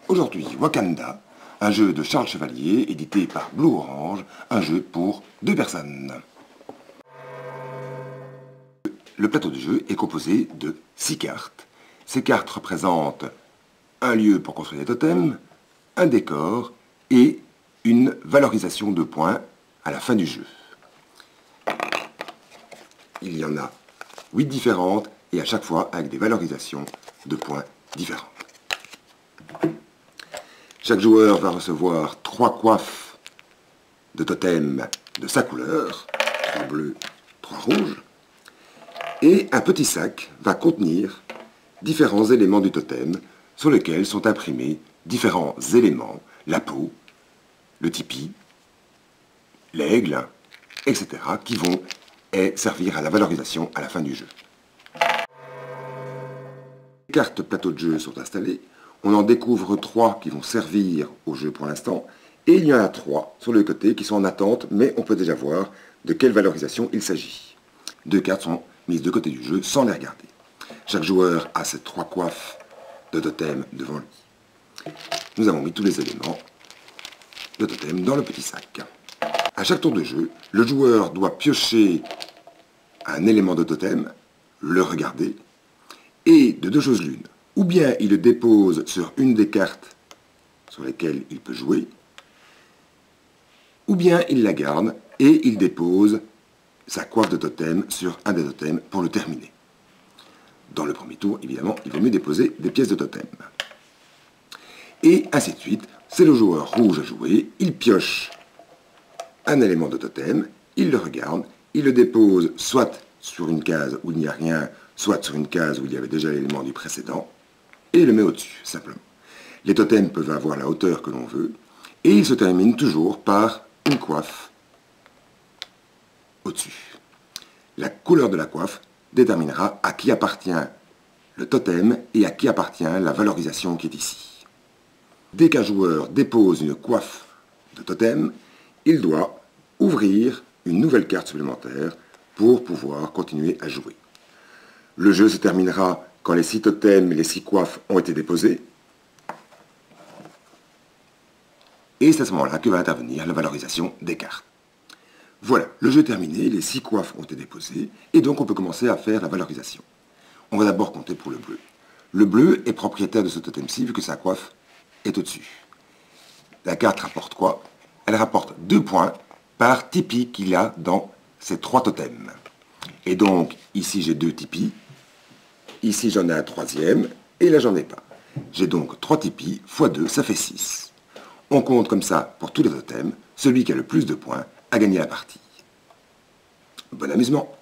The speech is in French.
Aujourd'hui, Wakanda, un jeu de Charles Chevalier, édité par Blue Orange, un jeu pour 2 personnes. Le plateau de jeu est composé de 6 cartes. Ces cartes représentent un lieu pour construire des totems, un décor et une valorisation de points à la fin du jeu. Il y en a 8 différentes et à chaque fois avec des valorisations de points différentes. Chaque joueur va recevoir 3 coiffes de totems de sa couleur, 3 bleus, 3 rouges, et un petit sac va contenir différents éléments du totem sur lesquels sont imprimés différents éléments, la peau, le tipi, l'aigle, etc., qui vont servir à la valorisation à la fin du jeu. Les cartes plateau de jeu sont installées. On en découvre 3 qui vont servir au jeu pour l'instant, et il y en a 3 sur le côté qui sont en attente, mais on peut déjà voir de quelle valorisation il s'agit. 2 cartes sont mises de côté du jeu sans les regarder. Chaque joueur a ces 3 coiffes de totem devant lui. Nous avons mis tous les éléments de totem dans le petit sac. À chaque tour de jeu, le joueur doit piocher un élément de totem, le regarder, et de 2 choses l'une. Ou bien il le dépose sur une des cartes sur lesquelles il peut jouer, ou bien il la garde et il dépose sa coiffe de totem sur un des totems pour le terminer. Dans le premier tour, évidemment, il vaut mieux déposer des pièces de totem. Et ainsi de suite, c'est le joueur rouge à jouer, il pioche un élément de totem, il le regarde, il le dépose soit sur une case où il n'y a rien, soit sur une case où il y avait déjà l'élément du précédent, et il le met au-dessus, simplement. Les totems peuvent avoir la hauteur que l'on veut, et ils se terminent toujours par une coiffe au-dessus. La couleur de la coiffe déterminera à qui appartient le totem et à qui appartient la valorisation qui est ici. Dès qu'un joueur dépose une coiffe de totem, il doit ouvrir une nouvelle carte supplémentaire pour pouvoir continuer à jouer. Le jeu se terminera quand les 6 totems et les 6 coiffes ont été déposés. Et c'est à ce moment-là que va intervenir la valorisation des cartes. Voilà, le jeu est terminé, les 6 coiffes ont été déposées, et donc on peut commencer à faire la valorisation. On va d'abord compter pour le bleu. Le bleu est propriétaire de ce totem-ci, vu que sa coiffe est au-dessus. La carte rapporte quoi? Elle rapporte 2 points par tipi qu'il a dans ces 3 totems. Et donc, ici j'ai 2 tipis, ici j'en ai un 3e, et là j'en ai pas. J'ai donc 3 tipis, x 2, ça fait 6. On compte comme ça pour tous les totems, celui qui a le plus de points a gagné la partie. Bon amusement!